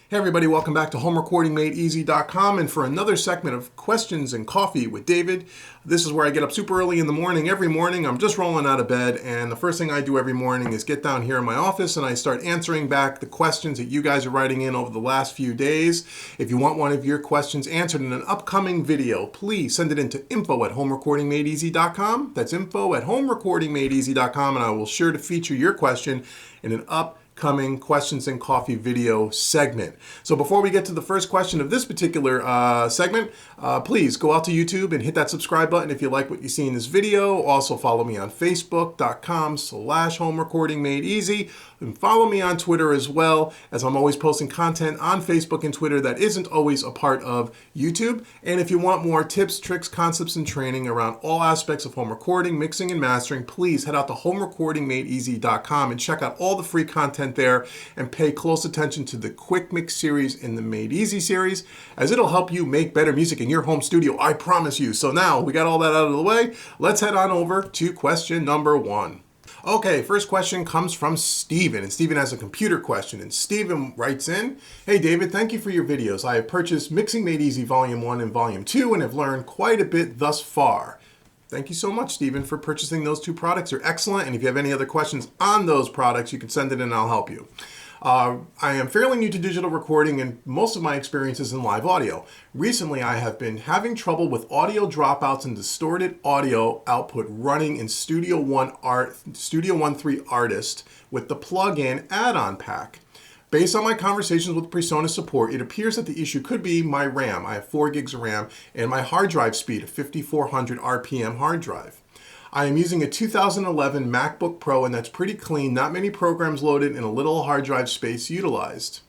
Hey everybody, welcome back to HomeRecordingMadeEasy.com and for another segment of Questions and Coffee with David. This is where I get up super early in the morning. Every morning I'm just rolling out of bed and the first thing I do every morning is get down here in my office and I start answering back the questions that you guys are writing in over the last few days. If you want one of your questions answered in an upcoming video, please send it into info@HomeRecordingMadeEasy.com. That's info@HomeRecordingMadeEasy.com and I will sure to feature your question in an upcoming Questions and Coffee video segment. So before we get to the first question of this particular segment, please go out to YouTube and hit that subscribe button if you like what you see in this video. Also follow me on Facebook.com/HomeRecordingMadeEasy and follow me on Twitter as well, as I'm always posting content on Facebook and Twitter that isn't always a part of YouTube. And if you want more tips, tricks, concepts, and training around all aspects of home recording, mixing, and mastering, please head out to HomeRecordingMadeEasy.com and check out all the free content there and pay close attention to the Quick Mix series in the Made Easy series, as it'll help you make better music in your home studio, I promise you. So now we got all that out of the way, let's head on over to question number 1. Okay, first question comes from Steven, and Steven has a computer question, and Steven writes in, "Hey David, thank you for your videos. I have purchased Mixing Made Easy Volume 1 and Volume 2 and have learned quite a bit thus far." Thank you so much, Steven, for purchasing those two products. They're excellent, and if you have any other questions on those products, you can send it in and I'll help you. I am fairly new to digital recording and most of my experience is in live audio. Recently, I have been having trouble with audio dropouts and distorted audio output running in Studio One 3 Artist with the plug-in add-on pack. Based on my conversations with PreSonus support, it appears that the issue could be my RAM. I have 4 gigs of RAM and my hard drive speed, a 5400 RPM hard drive. I am using a 2011 MacBook Pro and that's pretty clean, not many programs loaded and a little hard drive space utilized.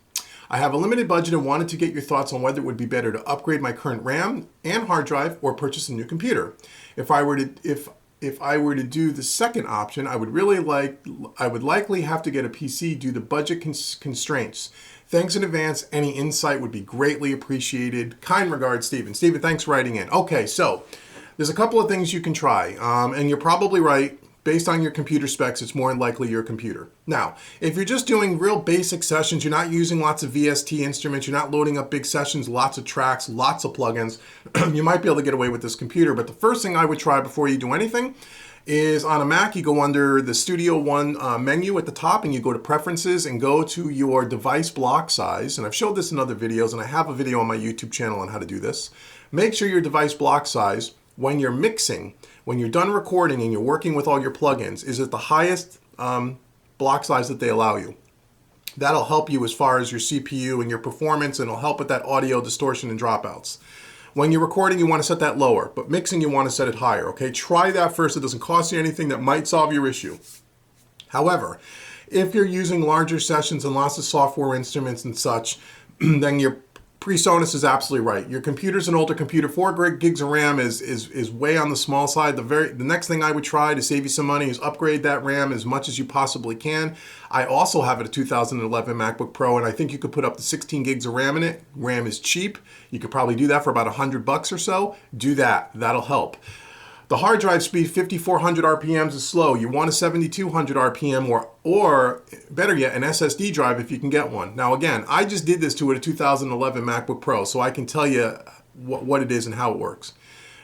I have a limited budget and wanted to get your thoughts on whether it would be better to upgrade my current RAM and hard drive or purchase a new computer. If I were to do the second option, I would likely have to get a PC due to budget constraints. Thanks in advance. Any insight would be greatly appreciated. Kind regards, Steven. Steven, thanks for writing in. Okay, so there's a couple of things you can try, and you're probably right. Based on your computer specs, it's more than likely your computer. Now, if you're just doing real basic sessions, you're not using lots of VST instruments, you're not loading up big sessions, lots of tracks, lots of plugins, you might be able to get away with this computer. But the first thing I would try before you do anything is on a Mac, you go under the Studio One menu at the top and you go to Preferences and go to your device block size. And I've showed this in other videos and I have a video on my YouTube channel on how to do this. Make sure your device block size, when you're mixing, when you're done recording and you're working with all your plugins, is at the highest block size that they allow you. That'll help you as far as your CPU and your performance, and it'll help with that audio distortion and dropouts. When you're recording, you want to set that lower, but mixing, you want to set it higher, okay? Try that first. It doesn't cost you anything. That might solve your issue. However, if you're using larger sessions and lots of software instruments and such, then your PreSonus is absolutely right. Your computer's an older computer. 4 gigs of RAM is way on the small side. The next thing I would try to save you some money is upgrade that RAM as much as you possibly can. I also have a 2011 MacBook Pro, and I think you could put up to 16 gigs of RAM in it. RAM is cheap. You could probably do that for about $100 or so. Do that. That'll help. The hard drive speed, 5400 RPMs, is slow. You want a 7200 RPM or better yet, an SSD drive if you can get one. Now again, I just did this to a 2011 MacBook Pro, so I can tell you what it is and how it works.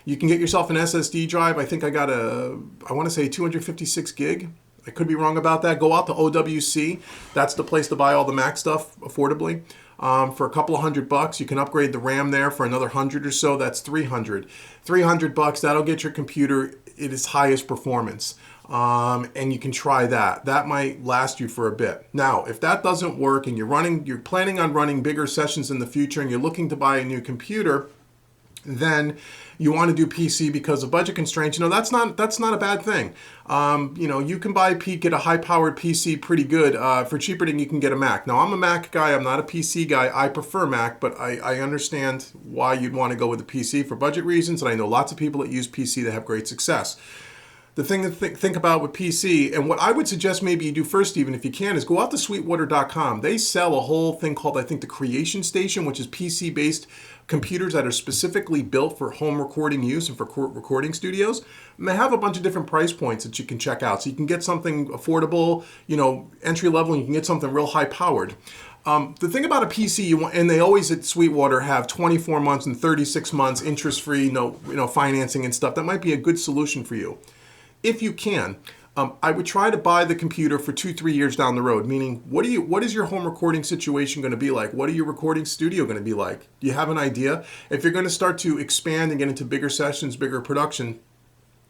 You can get yourself an SSD drive. I think I got I want to say 256 gig. I could be wrong about that. Go out to OWC. That's the place to buy all the Mac stuff affordably. For a couple of $100, you can upgrade the RAM there for another 100 or so. That's 300. $300, that'll get your computer at its highest performance. And you can try that. That might last you for a bit. Now, if that doesn't work and you're planning on running bigger sessions in the future and you're looking to buy a new computer, then you want to do PC because of budget constraints. That's not a bad thing. You can get a high-powered PC pretty good for cheaper than you can get a Mac. Now, I'm a Mac guy. I'm not a PC guy. I prefer Mac, but I understand why you'd want to go with a PC for budget reasons, and I know lots of people that use PC that have great success. The thing to think about with PC, and what I would suggest maybe you do first, even if you can, is go out to sweetwater.com. They sell a whole thing called, I think, the Creation Station, which is PC-based computers that are specifically built for home recording use and for recording studios. And they have a bunch of different price points that you can check out. So you can get something affordable, entry level, and you can get something real high powered. The thing about a PC, you want, and they always at Sweetwater have 24 months and 36 months interest-free, no financing and stuff. That might be a good solution for you, if you can. I would try to buy the computer for 2-3 years down the road. Meaning, what is your home recording situation going to be like? What are your recording studio going to be like? Do you have an idea? If you're going to start to expand and get into bigger sessions, bigger production,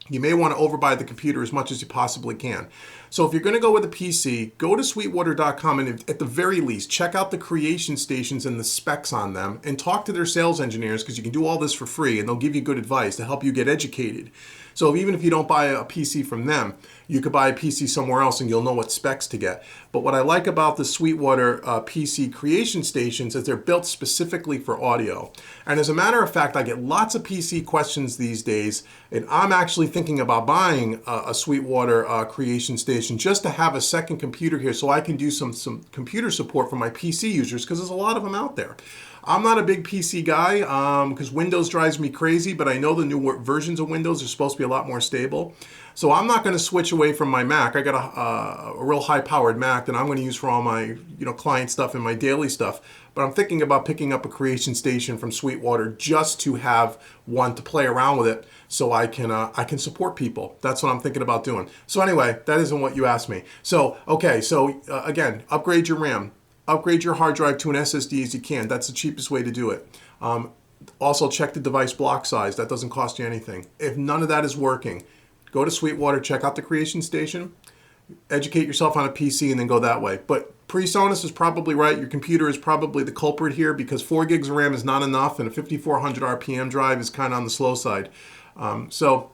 you may want to overbuy the computer as much as you possibly can. So if you're going to go with a PC, go to sweetwater.com and at the very least, check out the creation stations and the specs on them and talk to their sales engineers, because you can do all this for free and they'll give you good advice to help you get educated. So even if you don't buy a PC from them, you could buy a PC somewhere else and you'll know what specs to get. But what I like about the Sweetwater PC creation stations is they're built specifically for audio. And as a matter of fact, I get lots of PC questions these days, and I'm actually thinking about buying a Sweetwater creation station just to have a second computer here so I can do some computer support for my PC users, because there's a lot of them out there. I'm not a big PC guy because Windows drives me crazy, but I know the new versions of Windows are supposed to be a lot more stable. So I'm not going to switch away from my Mac. I got a real high-powered Mac that I'm going to use for all my client stuff and my daily stuff. But I'm thinking about picking up a creation station from Sweetwater just to have one to play around with it, so I can support people. That's what I'm thinking about doing. So anyway, that isn't what you asked me. So okay, so again, upgrade your RAM. Upgrade your hard drive to an SSD as you can. That's the cheapest way to do it. Also, check the device block size. That doesn't cost you anything. If none of that is working, go to Sweetwater, check out the creation station, educate yourself on a PC, and then go that way. But PreSonus is probably right. Your computer is probably the culprit here, because 4 gigs of RAM is not enough, and a 5400 RPM drive is kind of on the slow side. So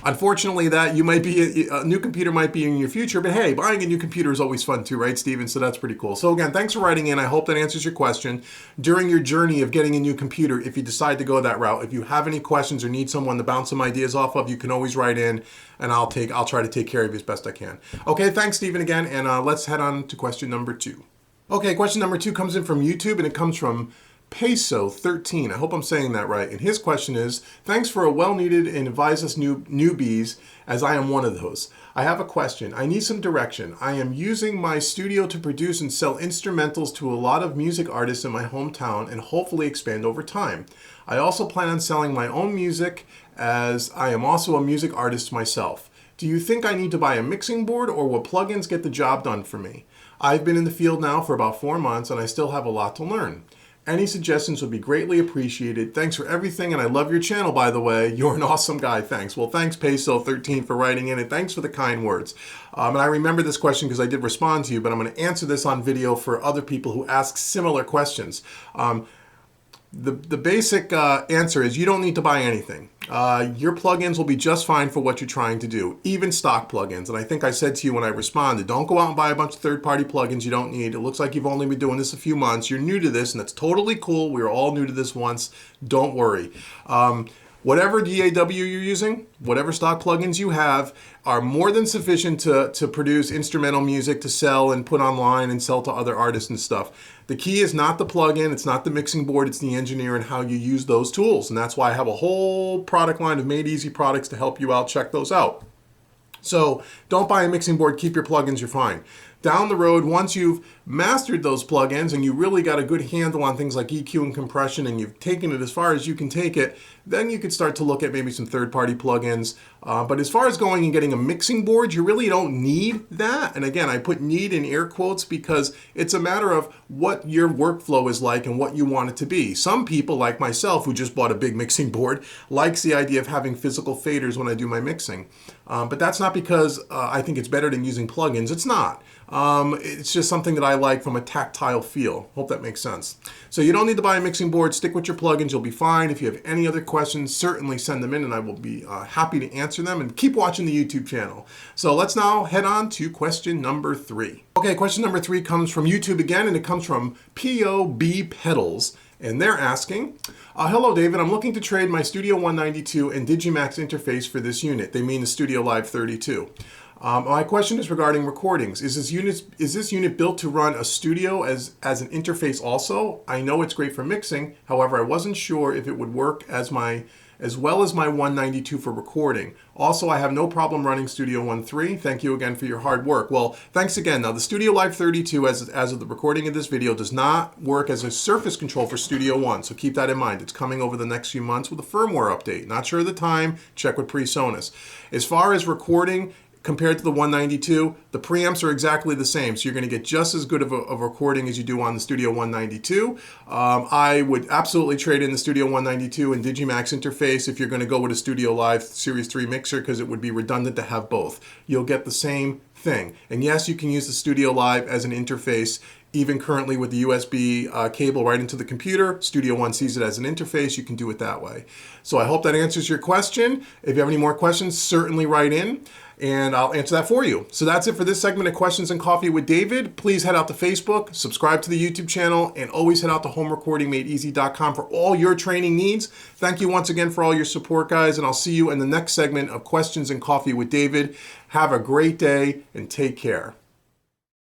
unfortunately, that you might be a new computer might be in your future, but hey, buying a new computer is always fun too, right, Steven? So that's pretty cool. So again, thanks for writing in. I hope that answers your question. During your journey of getting a new computer, if you decide to go that route, if you have any questions or need someone to bounce some ideas off of, you can always write in, and I'll try to take care of you as best I can. Okay, thanks, Steven, again, and let's head on to question number 2. Okay, question number 2 comes in from YouTube, and it comes from Peso13. I hope I'm saying that right. And his question is, thanks for a well-needed and advise us newbies, as I am one of those. I have a question. I need some direction. I am using my studio to produce and sell instrumentals to a lot of music artists in my hometown and hopefully expand over time. I also plan on selling my own music, as I am also a music artist myself. Do you think I need to buy a mixing board, or will plugins get the job done for me? I've been in the field now for about 4 months and I still have a lot to learn. Any suggestions would be greatly appreciated. Thanks for everything, and I love your channel, by the way. You're an awesome guy. Thanks. Well, thanks, Peso13, for writing in, and thanks for the kind words. And I remember this question because I did respond to you, but I'm going to answer this on video for other people who ask similar questions. The basic answer is you don't need to buy anything. Your plugins will be just fine for what you're trying to do, even stock plugins. And I think I said to you when I responded, don't go out and buy a bunch of third-party plugins you don't need. It looks like you've only been doing this a few months. You're new to this, and that's totally cool. We were all new to this once. Don't worry. Whatever DAW you're using, whatever stock plugins you have, are more than sufficient to produce instrumental music to sell and put online and sell to other artists and stuff. The key is not the plugin, it's not the mixing board, it's the engineer and how you use those tools. And that's why I have a whole product line of Made Easy products to help you out. Check those out. So don't buy a mixing board, keep your plugins, you're fine. Down the road, once you've mastered those plugins and you really got a good handle on things like EQ and compression, and you've taken it as far as you can take it, then you could start to look at maybe some third-party plugins. But as far as going and getting a mixing board, you really don't need that. And again, I put need in air quotes because it's a matter of what your workflow is like and what you want it to be. Some people, like myself, who just bought a big mixing board, likes the idea of having physical faders when I do my mixing. But that's not because I think it's better than using plugins. It's not. It's just something that I like from a tactile feel. Hope that makes sense. So you don't need to buy a mixing board. Stick with your plugins. You'll be fine. If you have any other questions, certainly send them in and I will be happy to answer them. And keep watching the YouTube channel. So let's now head on to question number 3. Okay, question number 3 comes from YouTube again, and it comes from POB Pedals. And they're asking, hello David, I'm looking to trade my Studio 192 and Digimax interface for this unit. They mean the Studio Live 32. My question is regarding recordings. Is this unit built to run a studio as an interface also? I know it's great for mixing. However, I wasn't sure if it would work as my as well as my 192 for recording. Also, I have no problem running Studio One 3. Thank you again for your hard work. Well, thanks again. Now, the Studio Live 32, as of the recording of this video, does not work as a surface control for Studio One, so keep that in mind. It's coming over the next few months with a firmware update. Not sure of the time, check with PreSonus. As far as recording, compared to the 192, the preamps are exactly the same, so you're going to get just as good of a recording as you do on the Studio 192. I would absolutely trade in the Studio 192 and Digimax interface if you're going to go with a Studio Live Series 3 mixer, because it would be redundant to have both. You'll get the same thing. And yes, you can use the Studio Live as an interface, even currently with the USB cable right into the computer. Studio One sees it as an interface. You can do it that way. So I hope that answers your question. If you have any more questions, certainly write in, and I'll answer that for you. So that's it for this segment of Questions and Coffee with David. Please head out to Facebook, subscribe to the YouTube channel, and always head out to homerecordingmadeeasy.com for all your training needs. Thank you once again for all your support, guys, and I'll see you in the next segment of Questions and Coffee with David. Have a great day and take care.